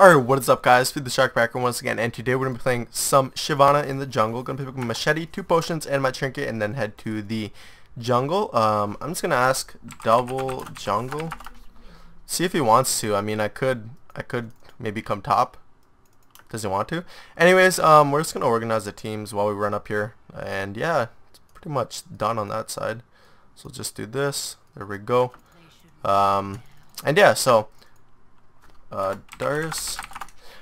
Alright, what is up guys? FeedTheShark back once again, and today we're going to be playing some Shyvana in the jungle. Going to pick up a machete, 2 potions, and my trinket, and then head to the jungle. I'm just going to ask double jungle. See if he wants to. I mean, I could maybe come top. Does he want to? Anyways, we're just going to organize the teams while we run up here. And yeah, it's pretty much done on that side. So just do this. There we go. And yeah, so Darius.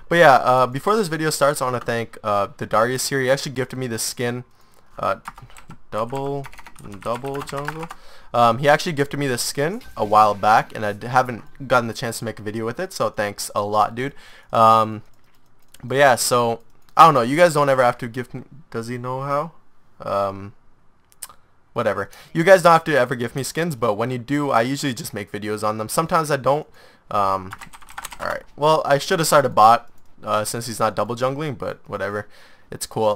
But yeah, before this video starts, I want to thank the Darius here. He actually gifted me this skin, double jungle. He actually gifted me this skin a while back, and I haven't gotten the chance to make a video with it, so thanks a lot, dude. But yeah, so I don't know, you guys don't ever have to gift me. Does he know how? Whatever, you guys don't have to ever gift me skins, but when you do, I usually just make videos on them. Sometimes I don't. Alright, well, I should have started a bot since he's not double jungling, but whatever, it's cool.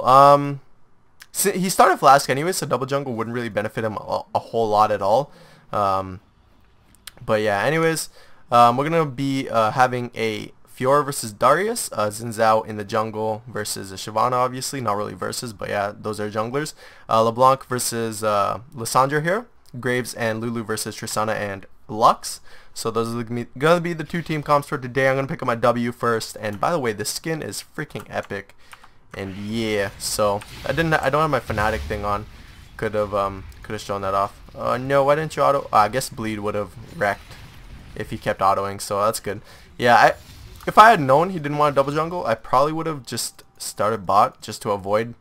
He started Flask anyway, so double jungle wouldn't really benefit him a whole lot at all. But yeah, anyways, we're gonna be having a Fiora versus Darius, Xin Zhao in the jungle versus Shyvana, obviously, not really versus, but yeah, those are junglers. LeBlanc versus Lissandra here, Graves and Lulu versus Tristana and Lux. So those are gonna be the 2 team comps for today. I'm gonna pick up my W first, and by the way, this skin is freaking epic. And yeah, so I don't have my Fnatic thing on. Could have shown that off. No, why didn't you auto? I guess Bleed would have wrecked if he kept autoing, so that's good. Yeah, if I had known he didn't want to double jungle, I probably would have just started bot just to avoid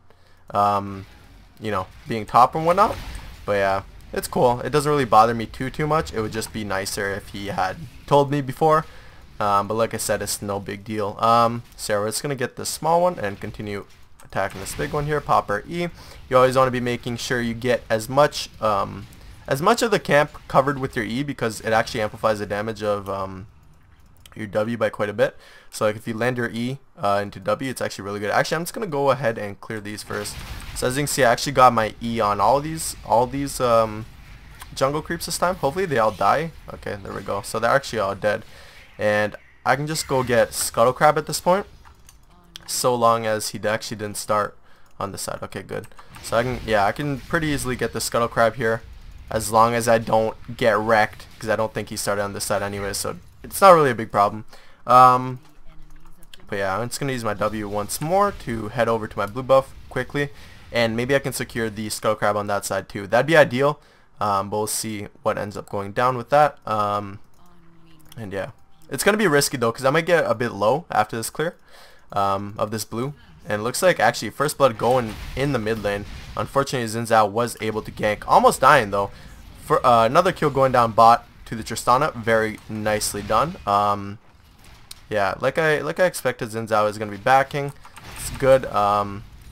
you know, being top and whatnot. But yeah, it's cool. It doesn't really bother me too much. It would just be nicer if he had told me before. But like I said, it's no big deal. So we're just gonna get the small one and continue attacking this big one here. Pop our E. You always want to be making sure you get as much of the camp covered with your E, because it actually amplifies the damage of your W by quite a bit. So like if you land your E into W, it's actually really good. Actually, I'm just gonna go ahead and clear these first. So as you can see, I actually got my E on all these jungle creeps this time. Hopefully they all die. Okay, there we go. So they're actually all dead, and I can just go get Scuttle Crab at this point, so long as he actually didn't start on this side. Okay, good. So I can pretty easily get the Scuttle Crab here, as long as I don't get wrecked, because I don't think he started on this side anyway, so it's not really a big problem. But yeah, I'm just gonna use my W once more to head over to my blue buff quickly, and maybe I can secure the Scuttle Crab on that side too. That'd be ideal, but we'll see what ends up going down with that. And yeah, it's gonna be risky though, because I might get a bit low after this clear of this blue. And it looks like actually first blood going in the mid lane. Unfortunately, Xin Zhao was able to gank, almost dying though. For another kill going down bot to the Tristana, very nicely done. Yeah, like I expected, Xin Zhao is gonna be backing. It's good.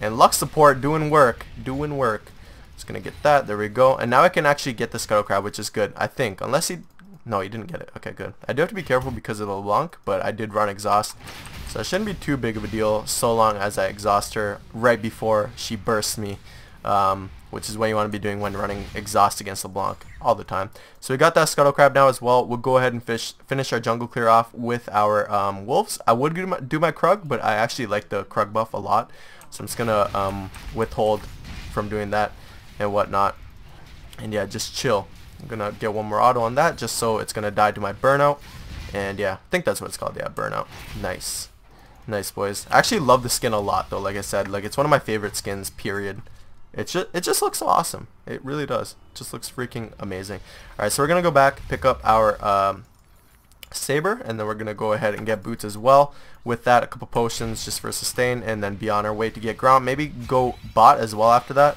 And Lux support doing work. Just gonna get that. There we go. And now I can actually get the Scuttle Crab, which is good, I think. Unless he... No, he didn't get it. Okay, good. I do have to be careful because of the LeBlanc, but I did run exhaust. So it shouldn't be too big of a deal so long as I exhaust her right before she bursts me. Which is what you want to be doing when running exhaust against LeBlanc all the time. So we got that Scuttle Crab now as well. We'll go ahead and finish our jungle clear off with our wolves. I would do my Krug, but I actually like the Krug buff a lot. So I'm just going to withhold from doing that and whatnot. And yeah, just chill. I'm going to get one more auto on that just so it's going to die to my burnout. And yeah, I think that's what it's called. Yeah, burnout. Nice. Nice, boys. I actually love the skin a lot though, like I said. Like, it's one of my favorite skins, period. It just looks awesome. It really does. It just looks freaking amazing. Alright, so we're going to go back, pick up our Saber, and then we're going to go ahead and get boots as well. With that, a couple potions just for sustain, and then be on our way to get ground. Maybe go bot as well after that.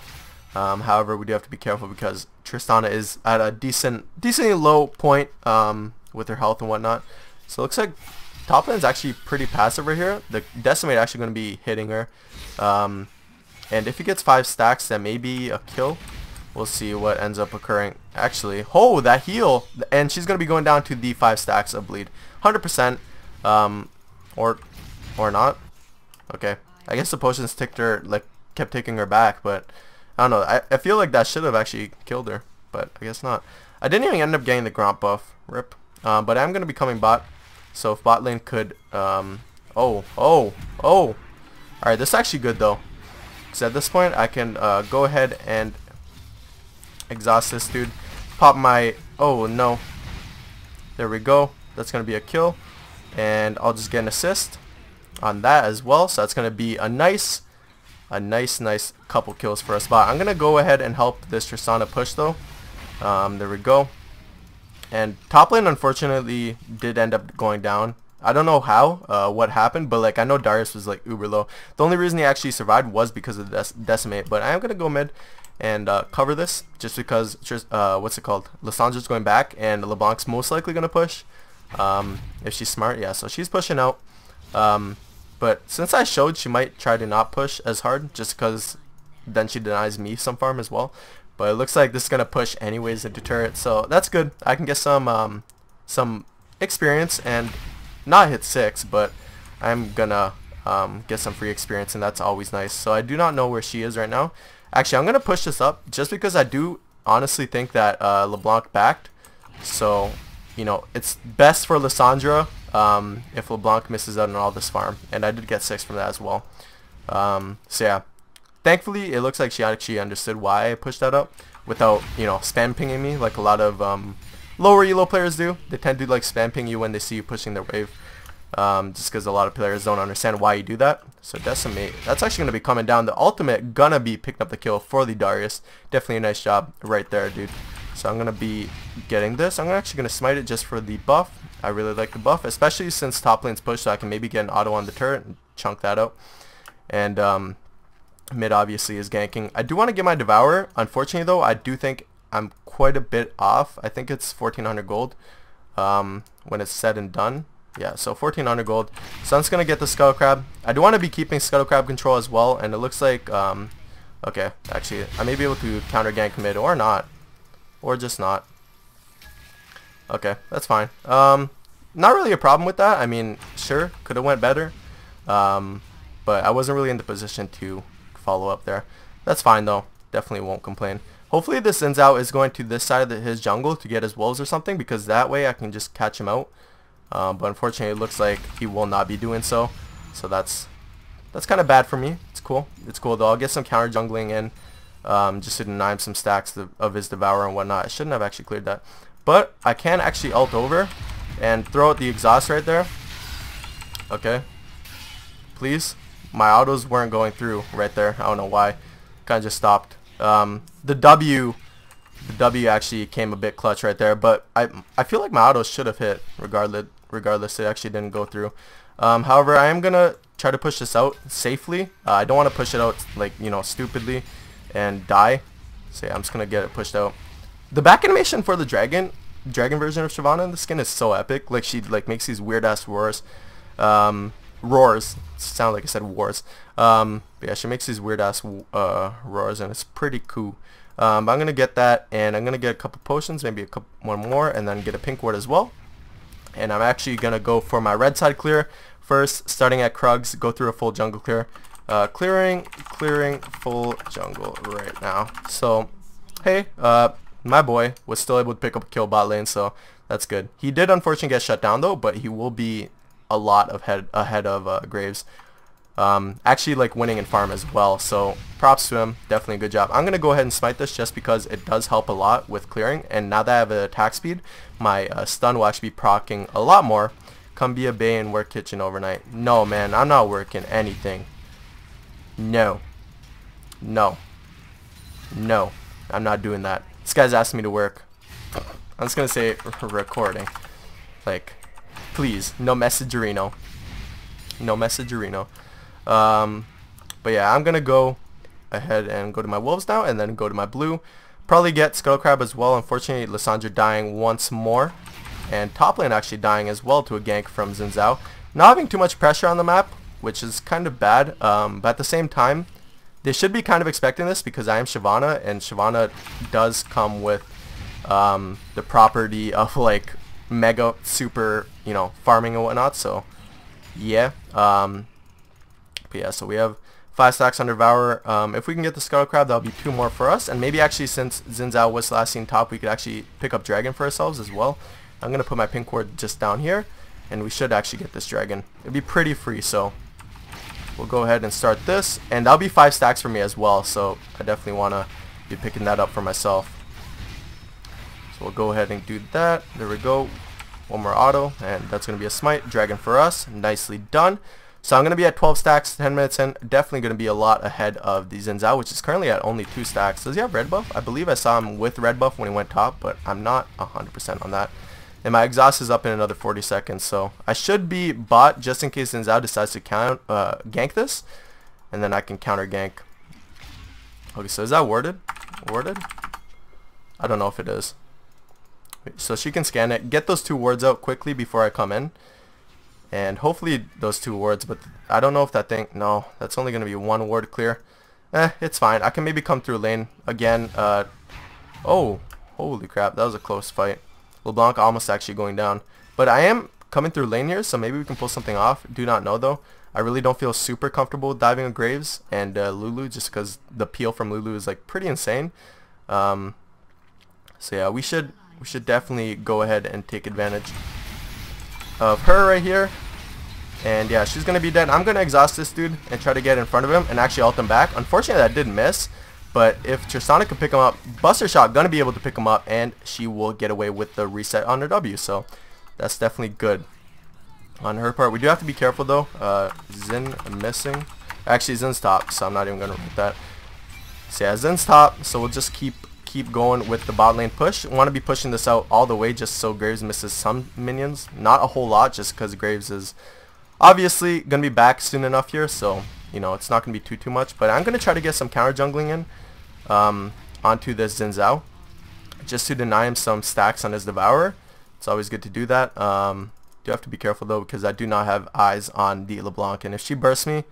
However, we do have to be careful because Tristana is at a decently low point with her health and whatnot. So it looks like top lane is actually pretty passive right here. The Decimate actually going to be hitting her. And if he gets 5 stacks, then maybe a kill. We'll see what ends up occurring. Actually, oh, that heal. And she's going to be going down to the 5 stacks of bleed. 100%. Or not. Okay. I guess the potions ticked her, like, kept taking her back, but I don't know. I feel like that should have actually killed her, but I guess not. I didn't even end up getting the Gromp buff. Rip. But I'm going to be coming bot. So if bot lane could Oh, oh, oh. Alright, this is actually good though. Because at this point, I can go ahead and exhaust this dude. Pop my... Oh, no. There we go. That's going to be a kill. And I'll just get an assist on that as well. So that's going to be a nice couple kills for us. But I'm going to go ahead and help this Shyvana push though. There we go. And top lane unfortunately did end up going down. I don't know how, what happened, but like I know Darius was like uber low. The only reason he actually survived was because of the decimate. But I am going to go mid and cover this just because, what's it called? Lissandra's going back and LeBlanc's most likely going to push. If she's smart, yeah, so she's pushing out. But since I showed, she might try to not push as hard just because then she denies me some farm as well. But it looks like this is going to push anyways into turret, so that's good. I can get some experience and not hit 6, but I'm going to get some free experience, and that's always nice. So I do not know where she is right now. Actually, I'm going to push this up just because I do honestly think that LeBlanc backed. So, you know, it's best for Lissandra if LeBlanc misses out on all this farm. And I did get 6 from that as well. So yeah. Thankfully, it looks like she actually understood why I pushed that up without, you know, spam pinging me like a lot of lower elo players do. They tend to like spam ping you when they see you pushing their wave. Just because a lot of players don't understand why you do that. So decimate. That's actually going to be coming down. The ultimate gonna be picking up the kill for the Darius. Definitely a nice job right there, dude. So I'm going to be getting this. I'm actually going to smite it just for the buff. I really like the buff, especially since top lane's push, so I can maybe get an auto on the turret and chunk that out. And mid obviously is ganking. I do want to get my Devourer. Unfortunately though, I do think I'm quite a bit off. I think it's 1400 gold when it's said and done. Yeah, so 1400 gold. So I'm just going to get the Scuttle Crab. I do want to be keeping Scuttle Crab control as well, and it looks like, okay, actually, I may be able to counter gank mid or not. Or just not. Okay, that's fine. Not really a problem with that. I mean, sure, could have went better. But I wasn't really in the position to follow up there. That's fine though. Definitely won't complain. Hopefully this Xin Zhao is going to this side of his jungle to get his wolves or something, because that way I can just catch him out. But unfortunately it looks like he will not be doing so. So that's kind of bad for me. It's cool. It's cool though. I'll get some counter jungling in. Just to deny him some stacks of his Devourer and whatnot. I shouldn't have actually cleared that. But I can actually ult over and throw out the exhaust right there. Okay. Please. My autos weren't going through right there. I don't know why. Kind of just stopped. The W actually came a bit clutch right there. But I feel like my autos should have hit regardless. It actually didn't go through. However, I am going to try to push this out safely. I don't want to push it out like, you know, stupidly and die. So yeah, I'm just gonna get it pushed out. The back animation for the dragon version of Shyvana in the skin is so epic. Like she like makes these weird ass roars. Sound like I said wars. But yeah, she makes these weird ass roars, and it's pretty cool. But I'm gonna get that, and I'm gonna get a couple potions, maybe one more, and then get a pink ward as well. And I'm actually gonna go for my red side clear first, starting at Krugs, go through a full jungle clear. Clearing full jungle right now. So, hey, my boy was still able to pick up a kill bot lane, so that's good. He did unfortunately get shut down though, but he will be a lot ahead of Graves. Actually like winning in farm as well, so props to him. Definitely a good job. I'm going to go ahead and smite this just because it does help a lot with clearing, and now that I have an attack speed, my stun will actually be proccing a lot more. Come be a bay and work kitchen overnight. No man, I'm not working anything. No, I'm not doing that. This guy's asking me to work. I'm just gonna say recording. Like, please, no messagerino. No messagerino. But yeah, I'm gonna go ahead and go to my wolves now, and then go to my blue. Probably get Scuttle Crab as well. Unfortunately, Lissandra dying once more, and top lane actually dying as well to a gank from Xin Zhao. Not having too much pressure on the map, which is kind of bad, but at the same time, they should be kind of expecting this because I am Shyvana, and Shyvana does come with the property of like mega super, you know, farming and whatnot. So yeah, but yeah, so we have 5 stacks on Devourer. If we can get the Scuttle Crab, that'll be 2 more for us, and maybe actually since Xin Zhao was last seen top, we could actually pick up Dragon for ourselves as well. I'm gonna put my pink ward just down here. and we should actually get this dragon. It'd be pretty free, so we'll go ahead and start this, and that'll be 5 stacks for me as well, so I definitely want to be picking that up for myself. So we'll go ahead and do that. There we go. One more auto, and that's going to be a smite. Dragon for us. Nicely done. So I'm going to be at 12 stacks, 10 minutes in. Definitely going to be a lot ahead of the Xin Zhao, which is currently at only 2 stacks. Does he have red buff? I believe I saw him with red buff when he went top, but I'm not 100% on that. And my exhaust is up in another 40 seconds, so I should be bot just in case Xin Zhao decides to gank this, and then I can counter gank. Okay, so is that warded? Warded? I don't know if it is. So she can scan it, get those 2 wards out quickly before I come in, and hopefully those 2 wards, but I don't know if that thing, no, that's only going to be 1 ward clear. It's fine. I can maybe come through lane again. Oh, holy crap, that was a close fight. LeBlanc almost actually going down, but I am coming through lane here, so maybe we can pull something off. Do not know though. I really don't feel super comfortable diving on Graves and Lulu, just because the peel from Lulu is like pretty insane. So yeah, we should definitely go ahead and take advantage of her right here. And yeah, she's gonna be dead. I'm gonna exhaust this dude and try to get in front of him and actually ult him back. Unfortunately, that did miss. But if Tristana can pick him up, Buster Shot gonna be able to pick him up, and she will get away with the reset on her W. So that's definitely good on her part. We do have to be careful though. Xin missing. Actually, Zin's top, so I'm not even gonna write that. So yeah, Zin's top. So we'll just keep going with the bot lane push. Want to be pushing this out all the way just so Graves misses some minions. Not a whole lot, just because Graves is obviously gonna be back soon enough here. So you know it's not gonna be too much. But I'm gonna try to get some counter jungling in. Onto this Xin Zhao, just to deny him some stacks on his Devourer. It's always good to do that. Do have to be careful though, because I do not have eyes on the LeBlanc, and if she bursts me,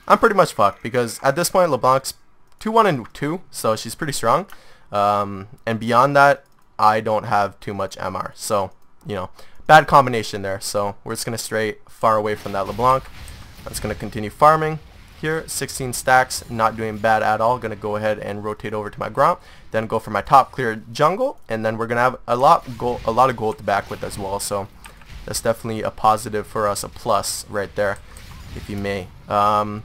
I'm pretty much fucked, because at this point LeBlanc's 2-1 and 2, so she's pretty strong. And beyond that, I don't have too much MR, so you know, bad combination there. So we're just gonna stray far away from that LeBlanc. I'm just gonna continue farming. Here, 16 stacks, not doing bad at all. Gonna go ahead and rotate over to my Gromp, then go for my top clear jungle, and then we're gonna have a lot of gold to back with as well. So that's definitely a positive for us, a plus right there, if you may. But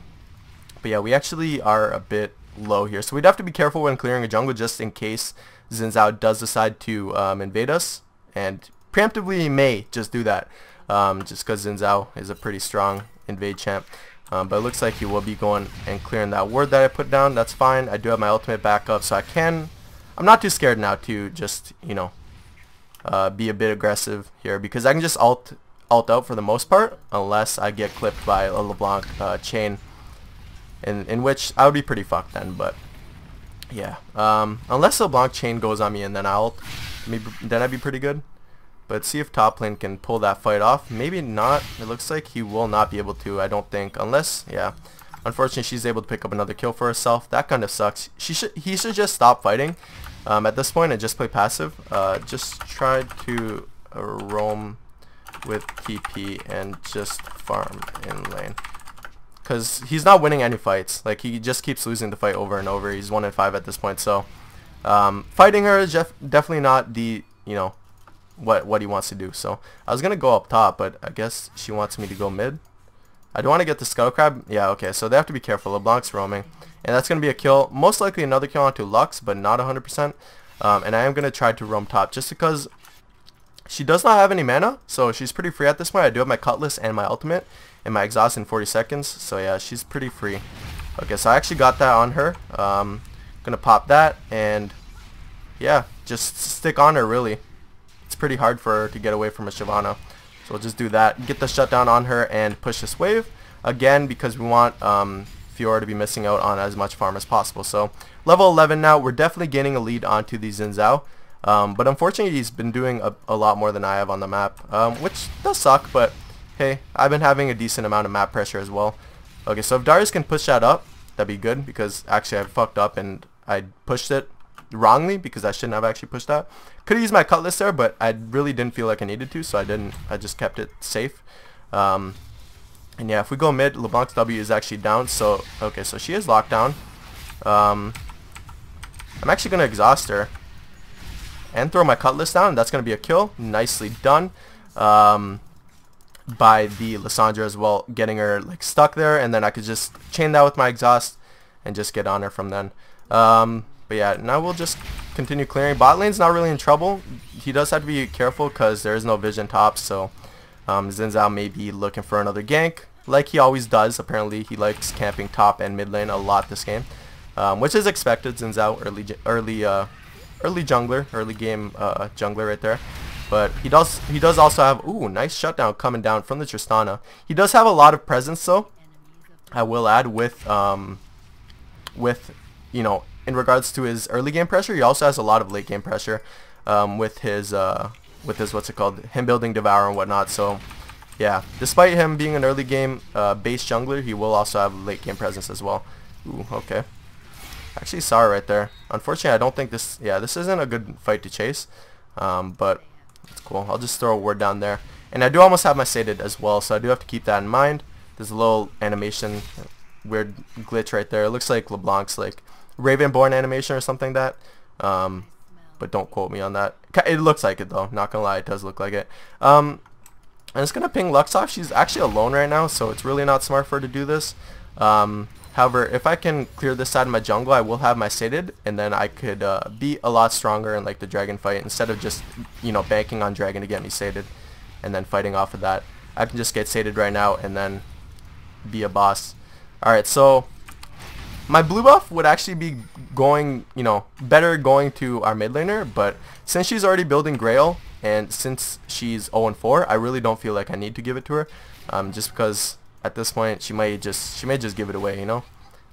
yeah, we actually are a bit low here, so we'd have to be careful when clearing a jungle, just in case Xin Zhao does decide to invade us, and preemptively he may just do that, just because Xin Zhao is a pretty strong invade champ. But it looks like he will be going and clearing that ward that I put down. That's fine. I do have my ultimate backup, so I'm not too scared now to just, you know, be a bit aggressive here, because I can just ult out for the most part, unless I get clipped by a LeBlanc chain, in which I would be pretty fucked then. But yeah, unless LeBlanc chain goes on me and then I ult, then I'd be pretty good. But see if top lane can pull that fight off. Maybe not. It looks like he will not be able to, I don't think. Unless, yeah. Unfortunately, she's able to pick up another kill for herself. That kind of sucks. He should just stop fighting at this point and just play passive. Just try to roam with TP and just farm in lane. Because he's not winning any fights. Like, he just keeps losing the fight over and over. He's 1 in 5 at this point. So, fighting her is definitely not the, you know, what he wants to do. So I was gonna go up top, but I guess she wants me to go mid. I do want to get the Scuttle Crab. Yeah, okay, so they have to be careful. LeBlanc's roaming, and that's gonna be a kill, most likely another kill onto Lux, but not 100%. And I am gonna try to roam top just because she does not have any mana, so she's pretty free at this point. I do have my Cutlass and my ultimate and my exhaust in 40 seconds, so yeah, she's pretty free. Okay, so I actually got that on her. Gonna pop that, and yeah, just stick on her really. It's pretty hard for her to get away from a Shyvana. So we'll just do that. Get the shutdown on her and push this wave. Again, because we want Fiora to be missing out on as much farm as possible. So level 11 now. We're definitely gaining a lead onto the Xin Zhao. But unfortunately, he's been doing a lot more than I have on the map. Which does suck, but hey, I've been having a decent amount of map pressure as well. Okay, so if Darius can push that up, that'd be good. Because actually I fucked up and I pushed it wrongly, because I shouldn't have actually pushed that. Could have used my Cutlass there, but I really didn't feel like I needed to, so I didn't. I just kept it safe. And yeah, if we go mid, LeBlanc's W is actually down. So okay, so she is locked down. I'm actually gonna exhaust her and throw my Cutlass down. That's gonna be a kill. Nicely done. by the Lissandra as well, getting her like stuck there, and then I could just chain that with my exhaust and just get on her from then. But yeah, now we'll just continue clearing. Bot lane's not really in trouble. He does have to be careful because there is no vision top, so Xin Zhao may be looking for another gank, like he always does. Apparently he likes camping top and mid lane a lot this game, which is expected. Xin Zhao, early jungler, early game jungler right there. But he does also have, ooh, nice shutdown coming down from the Tristana. He does have a lot of presence though, I will add, with you know, in regards to his early game pressure. He also has a lot of late game pressure with his what's it called, him building Devour and whatnot. So yeah, despite him being an early game base jungler, he will also have late game presence as well. Ooh, okay. Actually saw it right there. Unfortunately, I don't think this isn't a good fight to chase, but it's cool. I'll just throw a ward down there. And I do almost have my sated as well, so I do have to keep that in mind. There's a little animation, weird glitch right there. It looks like LeBlanc's like Ravenborn animation or something like that. But don't quote me on that. It looks like it though, not gonna lie, it does look like it. I'm just gonna ping Lux off. She's actually alone right now, so it's really not smart for her to do this. However, if I can clear this side of my jungle, I will have my sated, and then I could be a lot stronger in like the dragon fight, instead of just, you know, banking on dragon to get me sated and then fighting off of that. I can just get sated right now and then be a boss. Alright, so my blue buff would actually be going, you know, better going to our mid laner, but since she's already building Grail, and since she's 0-4, I really don't feel like I need to give it to her, just because at this point she may just give it away, you know.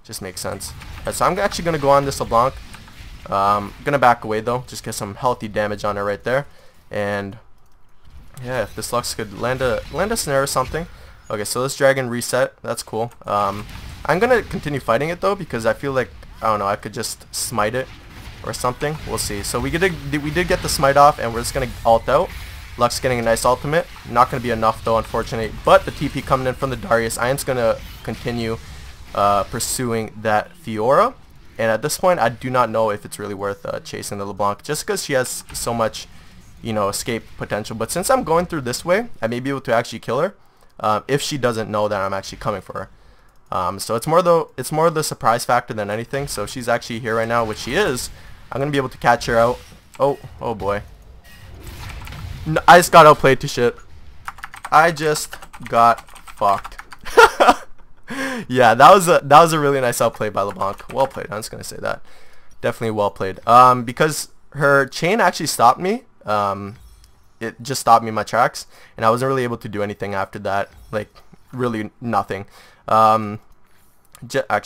Just makes sense. Right, so I'm actually gonna go on this LeBlanc. Gonna back away though, just get some healthy damage on her right there. And yeah, if this Lux could land a snare or something. Okay, so this dragon reset. That's cool. I'm gonna continue fighting it though, because I feel like, I don't know, I could just smite it or something. We'll see. So we did get the smite off, and we're just gonna ult out. Lux getting a nice ultimate. Not going to be enough though, unfortunately. But the TP coming in from the Darius. I am just going to continue pursuing that Fiora. And at this point, I do not know if it's really worth chasing the LeBlanc, just because she has so much, you know, escape potential. But since I'm going through this way, I may be able to actually kill her if she doesn't know that I'm actually coming for her. So it's more the surprise factor than anything. So if she's actually here right now, which she is, I'm going to be able to catch her out. Oh boy. No, I just got outplayed to shit. I just got fucked. Yeah, that was a really nice outplay by LeBlanc. Well played. I'm just gonna say that. Definitely well played. Because her chain actually stopped me. It just stopped me in my tracks, and I wasn't really able to do anything after that. Like really nothing. Actually,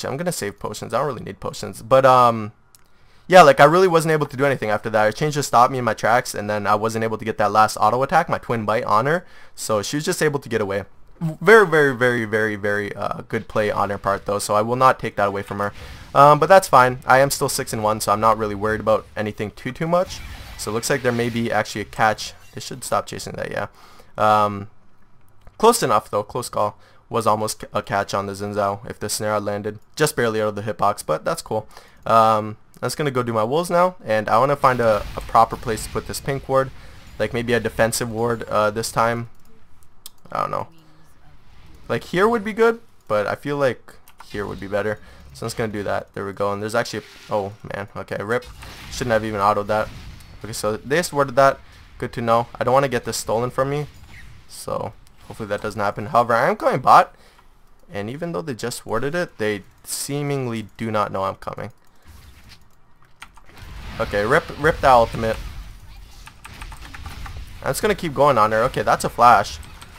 I'm gonna save potions. I don't really need potions, but yeah, like I really wasn't able to do anything after that. Her chain just stopped me in my tracks, and then I wasn't able to get that last auto attack, my twin bite, on her. So she was just able to get away. Very good play on her part though, so I will not take that away from her. But that's fine. I am still 6-1, so I'm not really worried about anything too much. So it looks like there may be actually a catch. They should stop chasing that, yeah. Close enough though, close call. Was almost a catch on the Xin Zhao if the snare had landed. Just barely out of the hitbox, but that's cool. I'm just going to go do my wolves now, and I want to find a proper place to put this pink ward. Like maybe a defensive ward this time. I don't know. Like here would be good, but I feel like here would be better. So I'm just going to do that. There we go. And there's actually oh man, okay, rip. Shouldn't have even autoed that. Okay, so they just warded that. Good to know. I don't want to get this stolen from me, so hopefully that doesn't happen. However, I am going bot, and even though they just warded it, they seemingly do not know I'm coming. Okay, rip that ultimate. I'm just gonna keep going on her. Okay, that's a flash.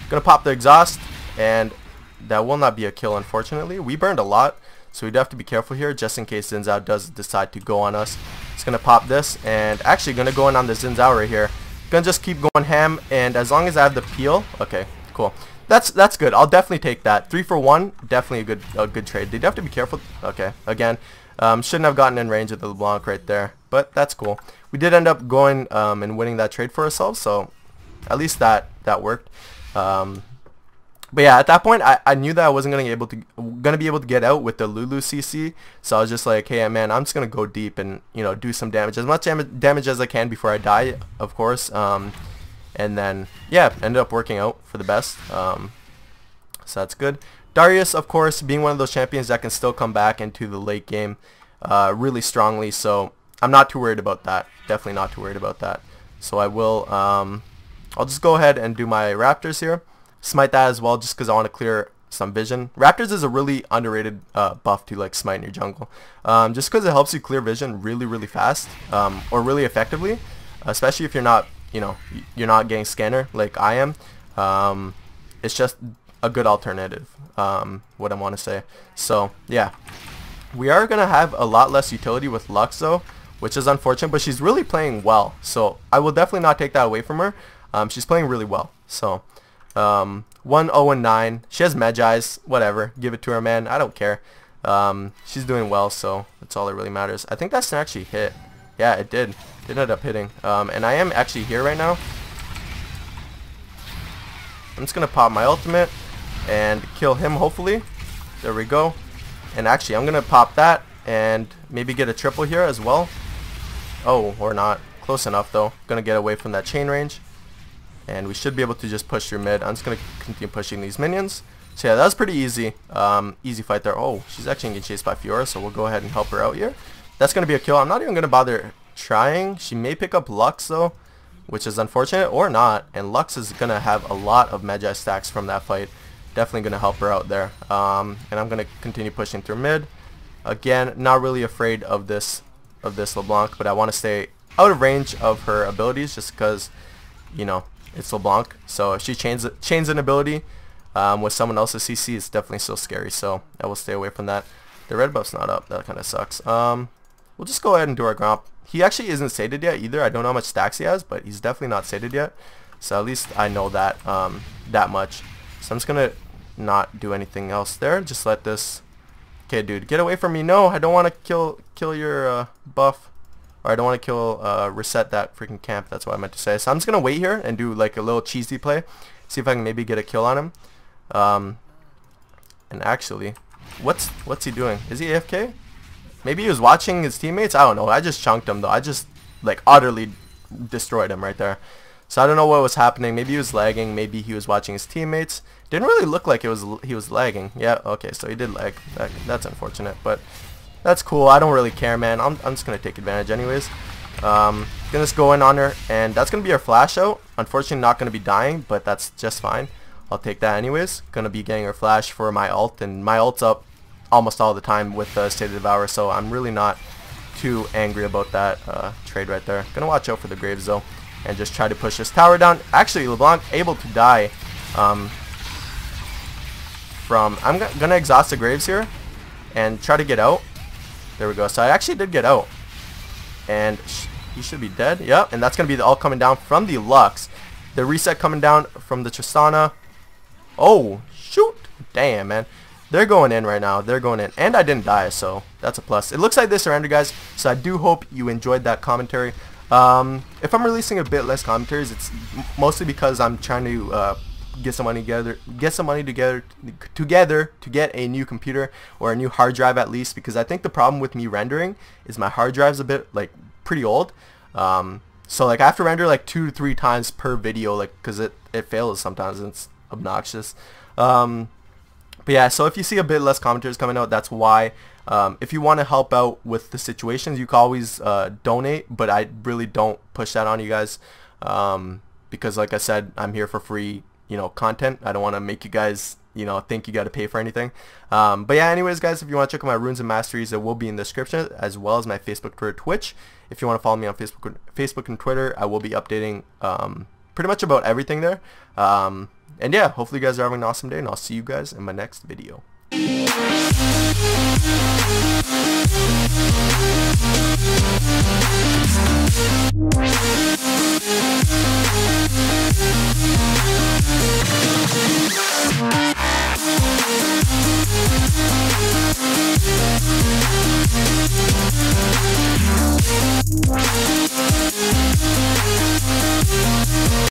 Gonna pop the exhaust, and that will not be a kill, unfortunately. We burned a lot, so we do have to be careful here, just in case Xin Zhao does decide to go on us. Just gonna pop this, and actually gonna go in on the Xin Zhao right here. Gonna just keep going ham, and as long as I have the peel, okay, cool. That's good. I'll definitely take that. 3 for 1, definitely a good trade. They do have to be careful. Okay, again, shouldn't have gotten in range of the LeBlanc right there, but that's cool. We did end up going and winning that trade for ourselves, so at least that worked. But yeah, at that point, I knew that I wasn't gonna be able to get out with the Lulu CC, so I was just like, hey man, I'm just gonna go deep and, you know, do some damage, as much damage as I can before I die, of course. And then, yeah, ended up working out for the best. So that's good. Darius, of course, being one of those champions that can still come back into the late game really strongly. So I'm not too worried about that. Definitely not too worried about that. So I will, I'll just go ahead and do my Raptors here. Smite that as well just because I want to clear some vision. Raptors is a really underrated buff to like smite in your jungle. Just because it helps you clear vision really, really fast or really effectively. Especially if you're not, you know, you're not getting scanner like I am. It's just a good alternative, what I want to say. So yeah, we are gonna have a lot less utility with Lux though, which is unfortunate, but she's really playing well, so I will definitely not take that away from her. She's playing really well. So 1-0-9, she has Magi's, whatever, give it to her, man, I don't care. She's doing well, so that's all that really matters. I think that's actually hit. Yeah, it did. It ended up hitting. And I am actually here right now. I'm just gonna pop my ultimate and kill him, hopefully. There we go. And actually, I'm gonna pop that and maybe get a triple here as well. Oh, or not. Close enough though. Gonna get away from that chain range. And we should be able to just push through mid. I'm just gonna continue pushing these minions. So yeah, that was pretty easy. Easy fight there. Oh, she's actually getting chased by Fiora, so we'll go ahead and help her out here. That's gonna be a kill. I'm not even gonna bother trying. She may pick up Lux though, which is unfortunate, or not. And Lux is gonna have a lot of Magi stacks from that fight. Definitely gonna help her out there. And I'm gonna continue pushing through mid. Again, not really afraid of this LeBlanc, but I want to stay out of range of her abilities just because, you know, it's LeBlanc. So if she chains an ability with someone else's CC, it's definitely still scary. So I will stay away from that. The red buff's not up. That kind of sucks. We'll just go ahead and do our Gromp. He actually isn't sated yet either. I don't know how much stacks he has, but he's definitely not sated yet. So at least I know that that much. So I'm just gonna not do anything else there. Just let this. Okay, dude, get away from me. No, I don't want to kill your buff, or I don't want to kill reset that freaking camp. That's what I meant to say. So I'm just gonna wait here and do like a little cheesy play, see if I can maybe get a kill on him. And actually, what's he doing? Is he AFK? Maybe he was watching his teammates. I don't know. I just chunked him though. I just like utterly destroyed him right there. So I don't know what was happening. Maybe he was lagging. Maybe he was watching his teammates. Didn't really look like he was lagging. Yeah, okay, so he did lag. That's unfortunate, but that's cool. I don't really care, man. I'm just gonna take advantage anyways. Gonna just go in on her, and that's gonna be her flash out. Unfortunately, not gonna be dying, but that's just fine. I'll take that anyways. Gonna be getting her flash for my ult, and my ult's up almost all the time with State of Devour, so I'm really not too angry about that trade right there. Gonna watch out for the Graves though, and just try to push this tower down. Actually, LeBlanc able to die from. I'm gonna exhaust the Graves here and try to get out. There we go. So I actually did get out, and he should be dead. Yep, and that's gonna be the ult coming down from the Lux. The reset coming down from the Tristana. Oh shoot! Damn, man. They're going in right now. They're going in. And I didn't die, so that's a plus. It looks like this surrender, guys. So I do hope you enjoyed that commentary. If I'm releasing a bit less commentaries, it's mostly because I'm trying to get some money together to get a new computer or a new hard drive at least, because I think the problem with me rendering is my hard drive's a bit like pretty old. So like I have to render like 2 to 3 times per video, like because it fails sometimes and it's obnoxious. But yeah, so if you see a bit less commentaries coming out, that's why. If you want to help out with the situations, you can always donate, but I really don't push that on you guys, because like I said, I'm here for free, you know, content. I don't want to make you guys, you know, think you got to pay for anything. But yeah, anyways, guys, if you want to check out my runes and masteries, it will be in the description, as well as my Facebook, Twitter, Twitch. If you want to follow me on Facebook and Twitter, I will be updating pretty much about everything there. And yeah, hopefully you guys are having an awesome day, and I'll see you guys in my next video.